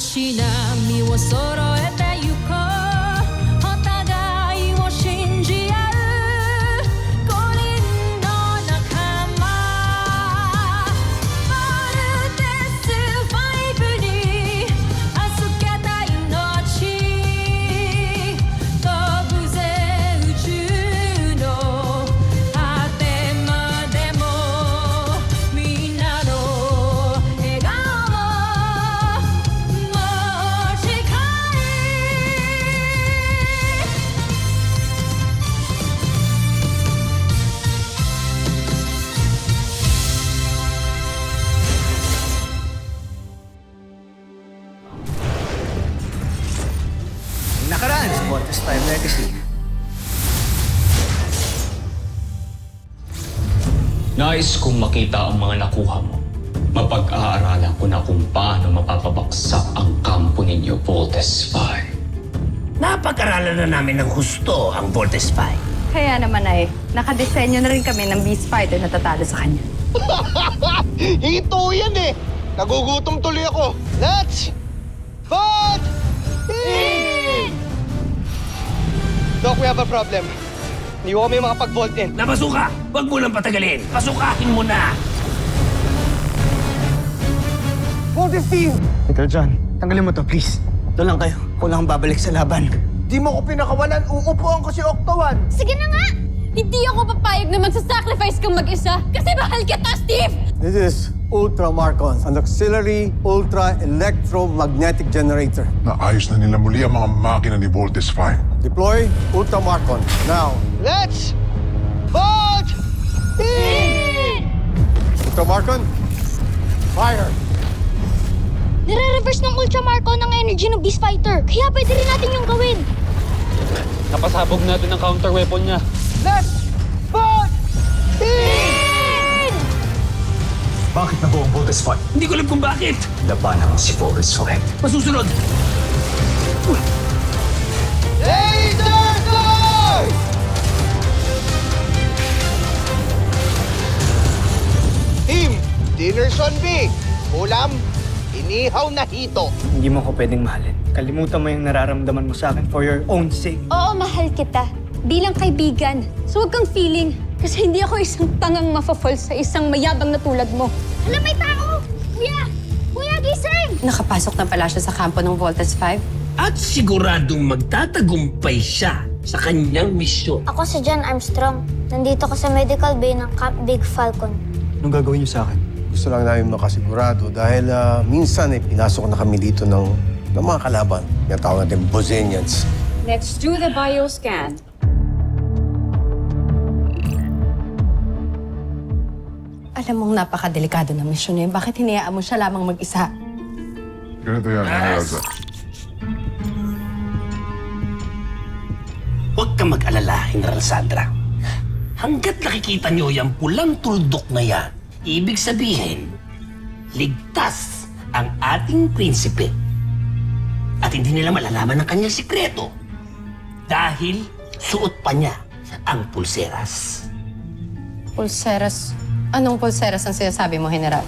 し波を揃えてゆこうお互いを信じ合う五人の仲間ボルテス5に預けた命飛ぶぜ宇宙の果てまでもみんなの笑顔持ち帰Nakaraan sa Voltes 5 Legacy. Nais kong makita ang mga nakuha mo. Mapag-aaralan ko na kung paano mapapabaksak ang kampo ninyo, Voltes 5. Napag-aralan na namin ng husto ang Voltes 5. Kaya naman ay, nakadesenyo na rin kami ng Beast Fighter na tatalo sa kanya. Ito yan eh! Nagugutom tuloy ako! Let's vote! Doc, we have a problem. Hindi ko kami makapag-vault in. Napasuka! Huwag mo lang patagalin! Pasukahin mo na! Voltes team! Ikaw, John, tanggalin mo to, please. Ito lang kayo. Kulang akong babalik sa laban. Di mo ko pinakawalan, uupuan ko si Octo-1. Sige na nga! Hindi ako papayag na magsasacrifice kang mag-isa kasi mahal kita, Steve! This is Ultra Marcon, an auxiliary ultra-electromagnetic generator. Naayos na nila muli ang mga makina ni Voltes 5. Deploy Ultra Marcon now. Let's vote in! Ultra Marcon, fire! Nire-reverse ng Ultra Marco ng energy ng Beast Fighter. Kaya pwede rin natin yung gawin. Napasabog natin ang counter weapon niya. Let's vote in! Bakit na buong Voltes 5? Hindi ko alam kung bakit! Labanan mo si Voltes 5. Masusunod! Laser Sword! Team, dinner on me. Ulam, inihaw na hito. Hindi mo ko pwedeng mahalin. Kalimutan mo yung nararamdaman mo sa akin for your own sake. Oo, mahal kita. Bilang kaibigan. So huwag kang feeling. Kasi hindi ako isang tangang mafafall sa isang mayabang na tulad mo. Alam, may tao! Kuya! Kuya, gising! Nakapasok na pala siya sa kampo ng Voltes 5. At siguradong magtatagumpay siya sa kanyang misyon. Ako si John Armstrong. Nandito ko sa medical bay ng Camp Big Falcon. Anong gagawin niyo sa akin? Gusto lang namin makasigurado dahil minsan pinasok na kami dito ng mga kalaban. Yung tawag natin Bosenians. Let's do the bioscan. Alam mong napakadelikado ng misyon niya. Bakit hinayaan mo siya lamang mag-isa? Ganito yan, Elsa. Huwag kang mag-alala, General Sandra. Hanggat nakikita niyo yung pulang tuldok na yan, ibig sabihin, ligtas ang ating prinsipe. At hindi nila malalaman ang kanyang sikreto. Dahil suot pa niya ang pulseras. Pulseras. Anong pulseras ang sinasabi mo, General?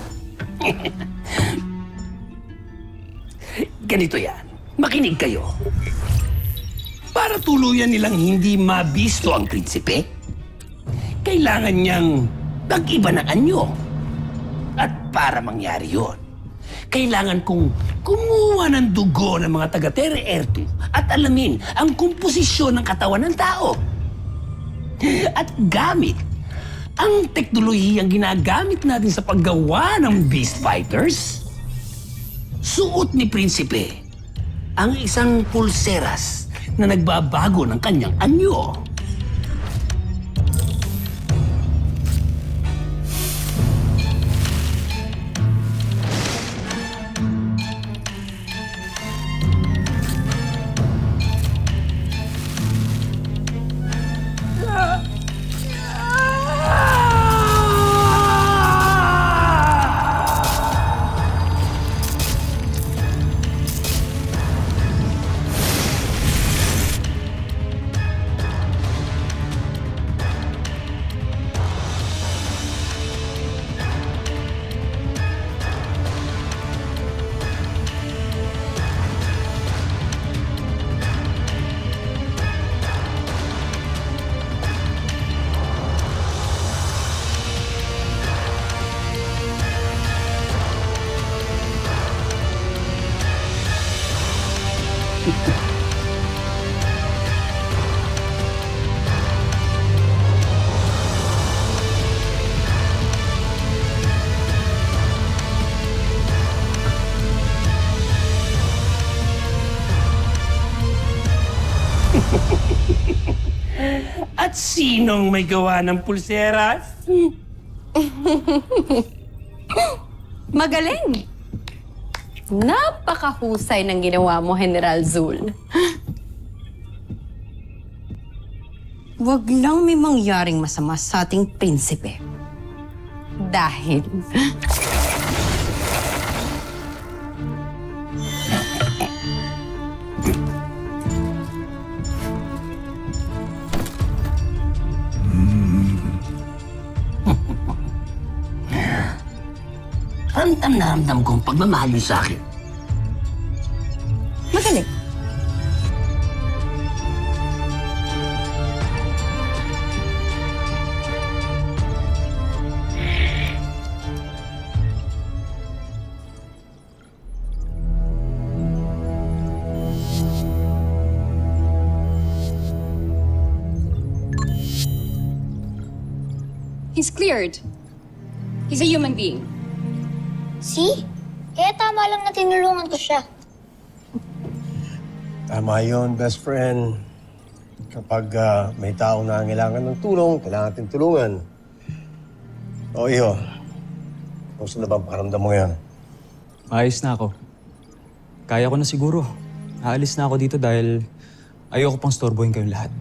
Ganito yan. Makinig kayo. Para tuluyan nilang hindi mabisto ang prinsipe, kailangan niyang mag-iba ng anyo. At para mangyari yon, kailangan kong kumuha ng dugo ng mga taga-Terra Air 2 at alamin ang komposisyon ng katawan ng tao. At gamit ang teknolohiyang ginagamit natin sa paggawa ng Beast Fighters, suot ni Prinsipe ang isang pulseras na nagbabago ng kanyang anyo. At sinong may gawa ng pulseras? Magaling! Napakahusay ng ginawa mo, General Zul. Huwag lang may mangyaring masama sa ating prinsipe. Dahil... Ramdam na ramdam kong pagmamahal niyo sa akin. Magaling. He's cleared. He's a human being. See? Kaya tama lang na tinulungan ko siya. Tama yun, best friend. Kapag may tao na kailangan ng tulong, kailangan natin tulungan. O, Iho. Gusto na bang pakiramdam mo yan? Maayos na ako. Kaya ko na siguro. Aalis na ako dito dahil ayoko pang storbohin kayong lahat.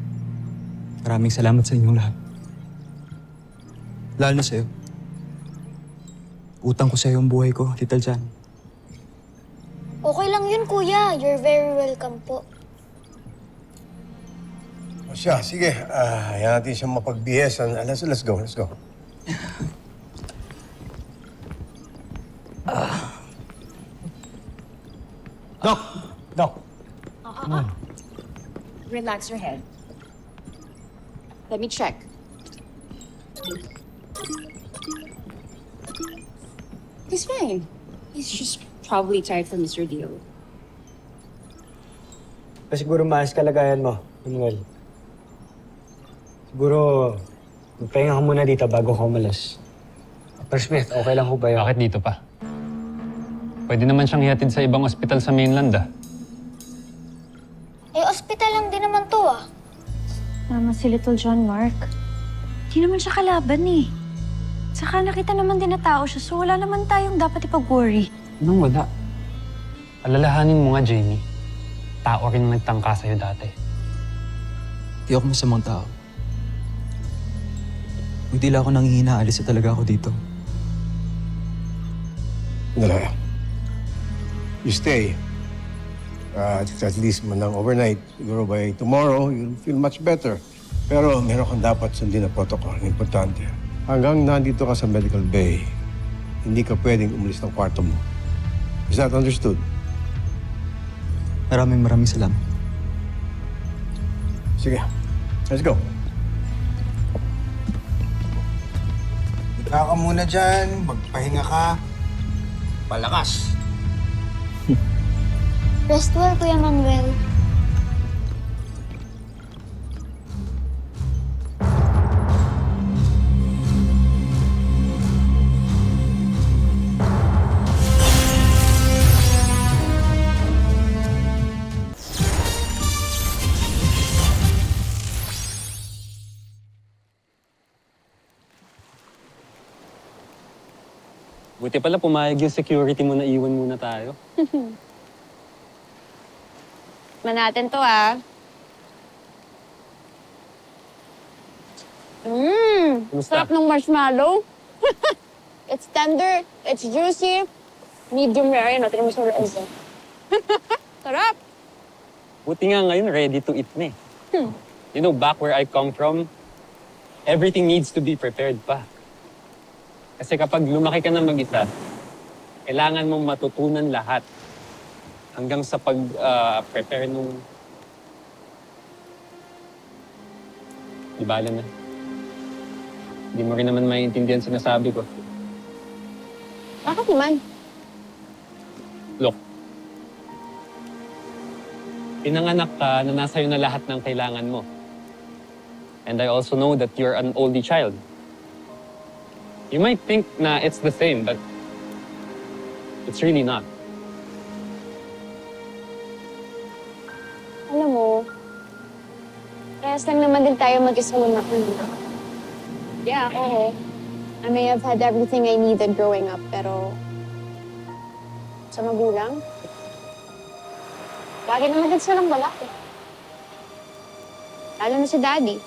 Maraming salamat sa inyong lahat. Lalo na sa'yo. Utang ko sa'yo ang buhay ko, Little John. Okay lang yun, kuya. You're very welcome po. O siya, sige. Hayaan natin siyang mapagbihesan. Let's go, let's go. Doc! Relax your head. Let me check. He's fine. He's just probably tired from his ordeal. Siguro maayos kalagayan mo, Manuel. Siguro, magpahinga ka muna dito bago ka umalis. Dr. Smith, okay lang ho ba yun? Bakit dito pa? Pwede naman siyang ihatid sa ibang ospital sa mainland Eh, ospital lang din naman to Tama si Little John, Mark. Di naman siya kalaban eh. Saka nakita naman din na tao siya, so wala naman tayong dapat ipag-worry. Anong wala? Alalahanin mo nga, Jamie. Tao rin ang nagtangka sa'yo dati. Di ako masamang tao. Kung di lang ako nanghihina, alis na talaga ako dito. Wala. You stay. At least manang overnight. Siguro by tomorrow, you'll feel much better. Pero meron kang dapat sundin na protocol. Importante. Hanggang nandito ka sa medical bay, hindi ka pwedeng umalis ng kwarto mo. Is that understood? Maraming salamat. Sige. Let's go. Higa ka muna dyan. Magpahinga ka. Palakas. Rest well, Kuya Manuel. Buti pala pumayag yung security mo na iwan muna tayo. Manatin to Kumusta? Sarap ng marshmallow. It's tender, it's juicy. Medium rare, natin mo sa rasa. Sarap! Buti nga ngayon, ready to eat na eh. You know, back where I come from, everything needs to be prepared pa. Kasi kapag lumaki ka na mag-isa, kailangan mong matutunan lahat. Hanggang sa pag-prepare nung... Di bala na. Hindi mo rin naman maiintindihan sinasabi ko. Bakit naman? Look, pinanganak ka na nasa iyo na lahat ng kailangan mo. And I also know that you're an oldie child. You might think na it's the same, but it's really not. Alam mo, kaya parehas lang naman din tayo mag-isa lumaki. Yeah, oo. I may have had everything I needed growing up, pero sa magulang, lagi naman din silang wala eh. Lalo na si Daddy.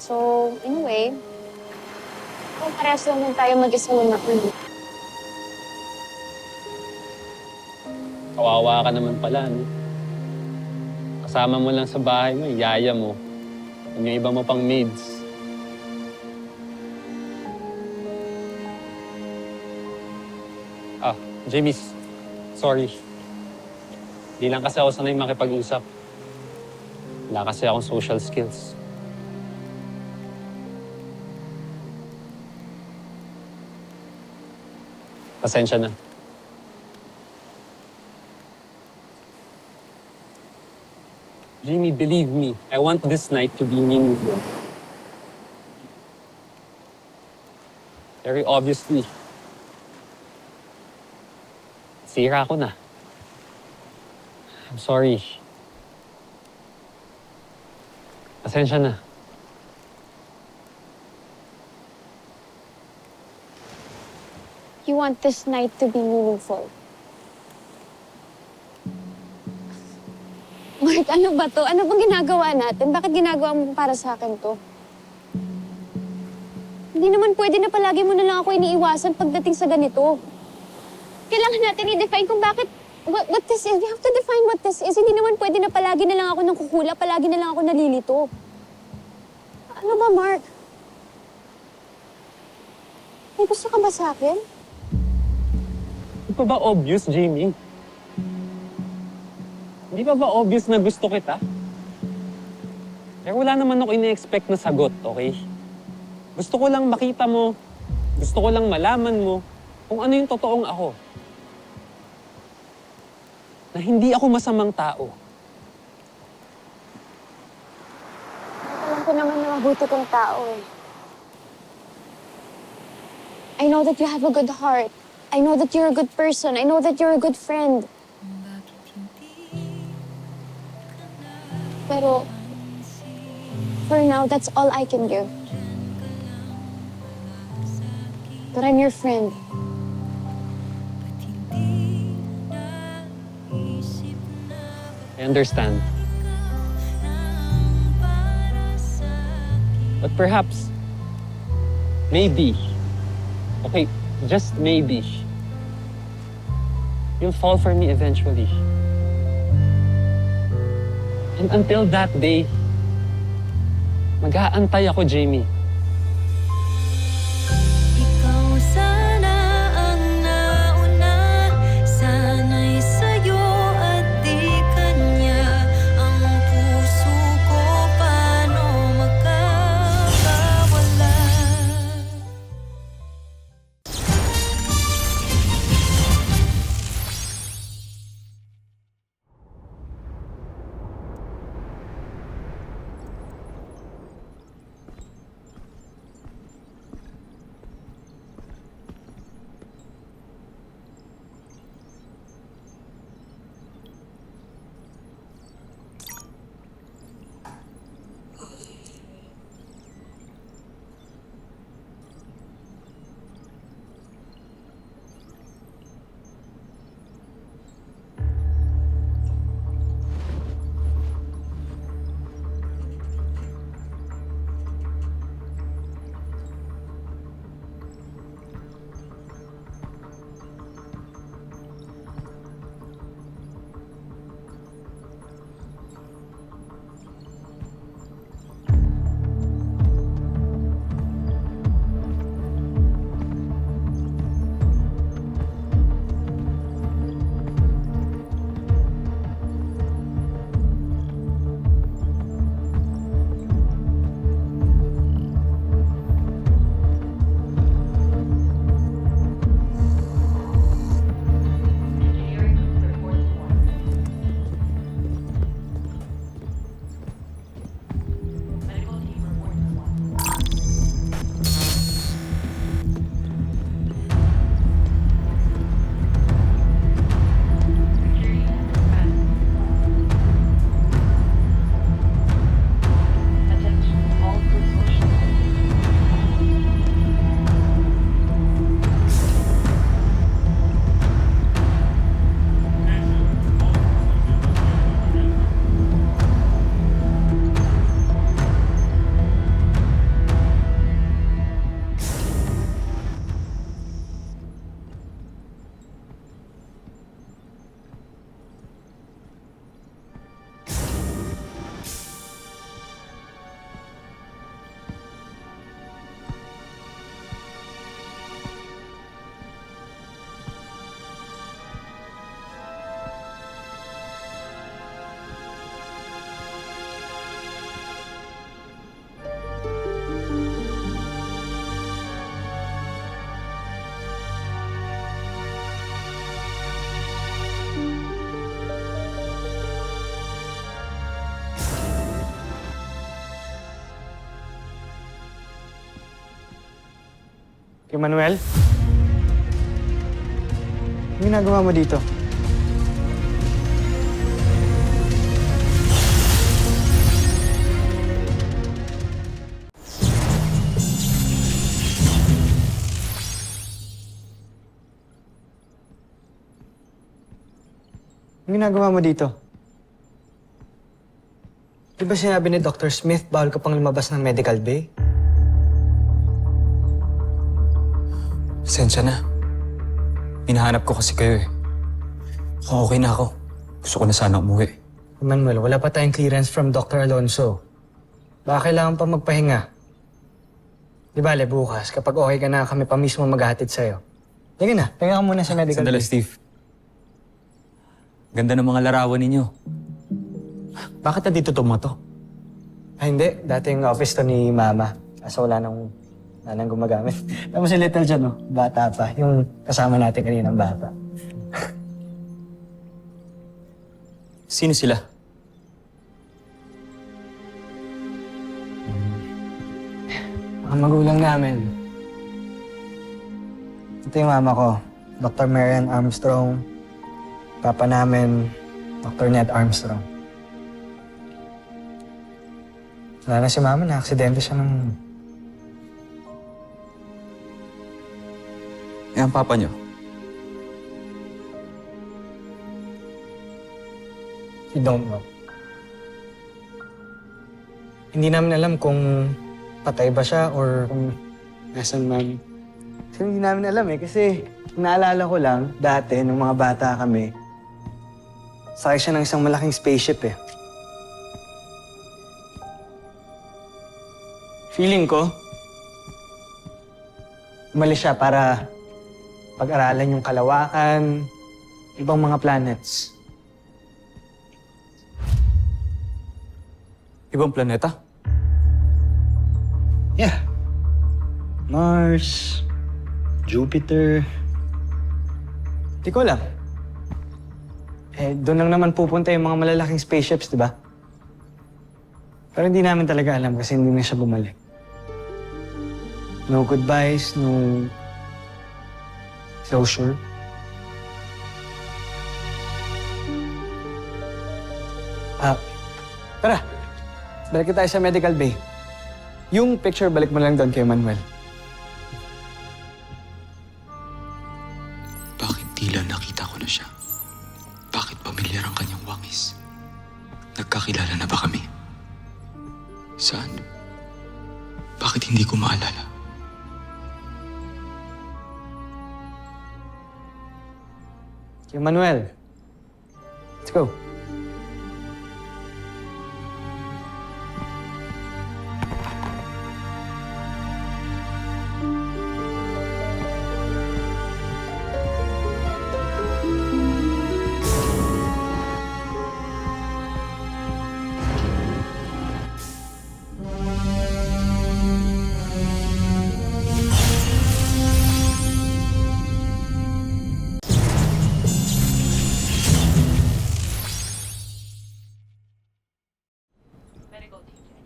So, in a way, parehas lang din tayo mag-isa lumaki. Kawawa ka naman pala, no? Kasama mo lang sa bahay mo, yaya mo. Yung iba mo pang maids. Jamie, sorry. Di lang kasi ako sanay makipag-usap. Wala kasi akong social skills. Pasensya na. Jamie, believe me, I want this night to be meaningful. Very obviously, sira ako na. I'm sorry. Pasensya na. You want this night to be meaningful. Mark, ano ba to? Ano bang ginagawa natin? Bakit ginagawa mo para sa akin to? Hindi naman pwede na palagi mo na lang ako iniiwasan pagdating sa ganito. Kailangan natin i-define kung bakit, what this is. We have to define what this is. Hindi naman pwede na palagi na lang ako nang kukula, palagi na lang ako nalilito. Ano ba, Mark? May gusto ka ba sa akin? Hindi pa ba obvious, Jamie? Hindi pa ba obvious na gusto kita? Pero wala naman ako ine-expect na sagot, okay? Gusto ko lang makita mo, gusto ko lang malaman mo kung ano yung totoong ako. Na hindi ako masamang tao. Alam ko naman na mabuti kong tao eh. I know that you have a good heart. I know that you're a good person. I know that you're a good friend. Pero, for now, that's all I can give. But I'm your friend. I understand. But perhaps, maybe, okay, just maybe, you'll fall for me eventually. And until that day, mag-aantay ako, Jamie. Ikaw sana ang nauna, sana'y sa'yo at di kanya. Ang puso ko paano magkakawala? Kay Manuel? Ano ginagawa mo dito? Ano ginagawa mo dito? Di ba sinabi ni Dr. Smith bawal ka pang lumabas ng medical bay? Pasensya na. Hinahanap ko kasi kayo eh. Okay na ako. Gusto ko na sana umuwi. Manuel, wala pa tayong clearance from Dr. Alonso. Baka kailangan pa magpahinga. Di bale, bukas, kapag okay ka na, kami pa mismo maghahatid sa'yo. Sige na, pahinga ka muna sa medical Sandali, bay. Steve. Ganda ng mga larawan ninyo. Bakit na dito to? Ay, hindi. Dating office to ni Mama. Kaso wala nang gumagamit. Tapos si Little dyan, no? Bata pa. Yung kasama natin kaninang bata. Sino sila? Mga magulang namin. Ito yung mama ko, Dr. Marian Armstrong. Papa namin, Dr. Ned Armstrong. Wala na si mama, na-aksidente siya nung... Eh, ang papa nyo? We don't know. Hindi namin alam kung patay ba siya or kung nasan man. Kasi hindi namin alam eh, kasi naalala ko lang, dati, nung mga bata kami, sakay siya ng isang malaking spaceship eh. Feeling ko, umalis siya para pag-aralan yung kalawakan, ibang mga planets. Ibang planeta? Yeah. Mars, Jupiter. Di ko alam. Eh, doon lang naman pupunta yung mga malalaking spaceships, di ba? Pero hindi namin talaga alam kasi hindi na siya bumalik. No goodbyes, no closure. Tara. Balik tayo sa medical bay. Yung picture, balik mo lang doon kay Manuel. Bakit tila nakita ko na siya? Bakit pamilyar ang kanyang wangis? Nagkakilala na ba kami? Saan? Bakit hindi ko maalala? Kay Manuel. Let's go.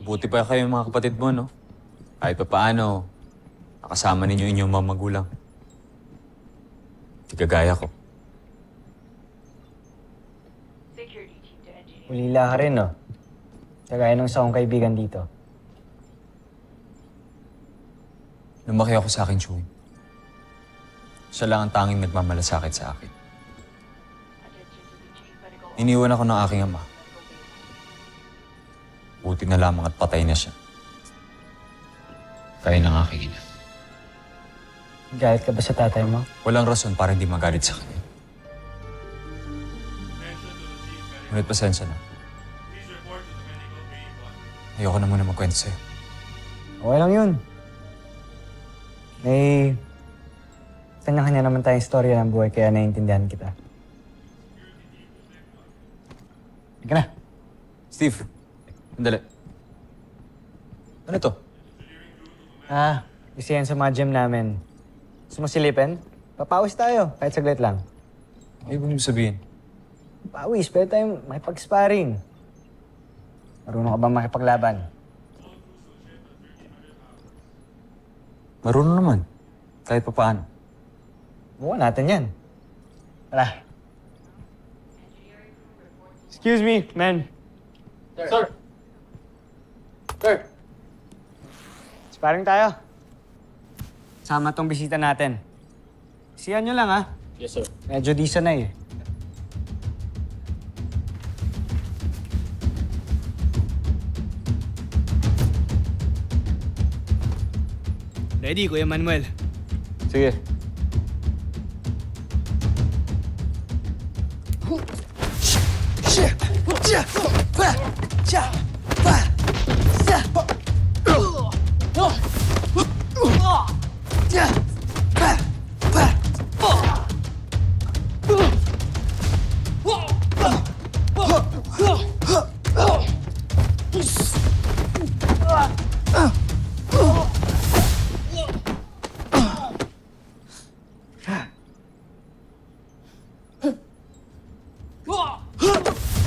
Buti pa kayo mga kapatid mo, no? Kahit pa paano, nakasama ninyo inyong mga magulang. Di kagaya ko. Ulila ka rin, no? Kagaya ng isa kong kaibigan dito. Lumaki ako sa akin, Chewie. Siya lang ang tanging nagmamalasakit sa akin. Iniwan ako ng aking ama. Buti na lamang at patay na siya. Kaya ng aking ina. Galit ka ba sa tatay mo? Walang rason para hindi magalit sa kanya. Ngunit pasensya na. Ayoko na muna magkwento sa'yo. Okay lang yun. May... kanya-kanya naman tayong storya ng buhay kaya naiintindihan kita. Halika na. Steve, sandali. Ano to? Isa yan sa mga gym namin. Gusto mo silipin? Papawis tayo, kahit saglit lang. Ay, ibig mo sabihin? Pawis, pwede tayong makipag-sparring. Marunong ka ba makipaglaban? Marunong naman. Kahit pa paano. Buwan natin yan. Tara. Excuse me, man. Sir! Sir! Sparring tayo. Sama tong bisita natin. Siyan nyo lang, ha? Yes, sir. Medyo di sanay, eh. Ready, Kuya Manuel? Sige.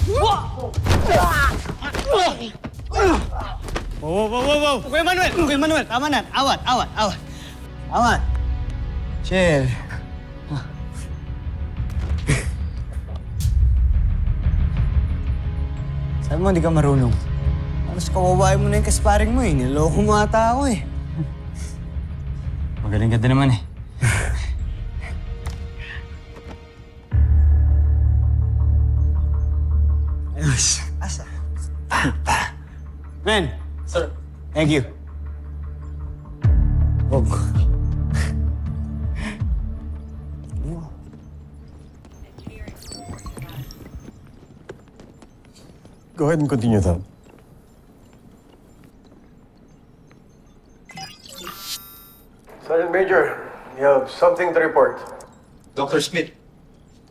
Wow! Kuya Manuel! Tama na! Awat! Awat! Chill. Sabi mo, hindi ka marunong. Alas kawawain mo na yung kasparing mo, eh. Niloko mo ata ako, eh. Magaling ka din naman, eh. Ayos. Asa? Men! Sir. Thank you. Oh. Go ahead and continue that. Sergeant Major, you have something to report. Dr. Smith,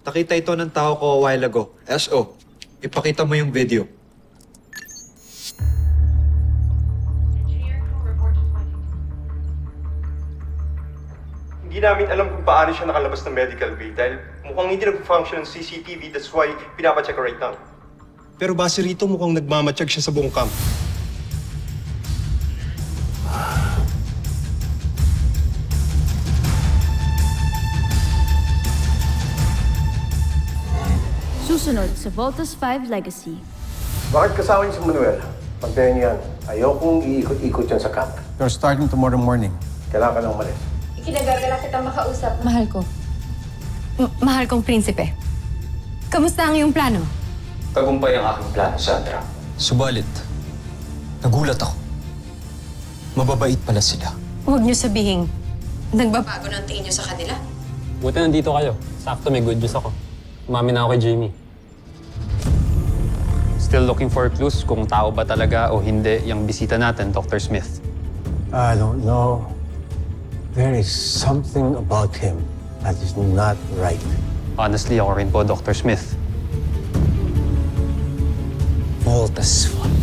nakita ito ng tao ko a while ago. SO, ipakita mo yung video. Hindi namin alam kung paano siya nakalabas ng medical bay dahil mukhang hindi nag-function ng CCTV, that's why pinapacheck right now. Pero base rito mukhang nagmamatsyag siya sa buong camp. Susunod sa Voltas 5 Legacy. Bakit kasama niyo si Manuel? Pagdayan niyan, ayokong iikot-ikot yan sa camp. You're starting tomorrow morning. Kailangan ka nang umalis. Ikinagagala kitang makausap. Mahal ko. Mahal kong prinsipe. Kamusta ang iyong plano? Tagumpay ang aking plano, Sandra. Subalit, nagulat ako. Mababait pala sila. Huwag niyo sabihin, nagbabago ng tingin niyo sa kanila. Buti nandito kayo. Sakto, may good news ako. Umami na ako kay Jamie. Still looking for clues kung tao ba talaga o hindi yung bisita natin, Dr. Smith. I don't know. There is something about him that is not right. Honestly, ako rin po, Dr. Smith. Voltas 5.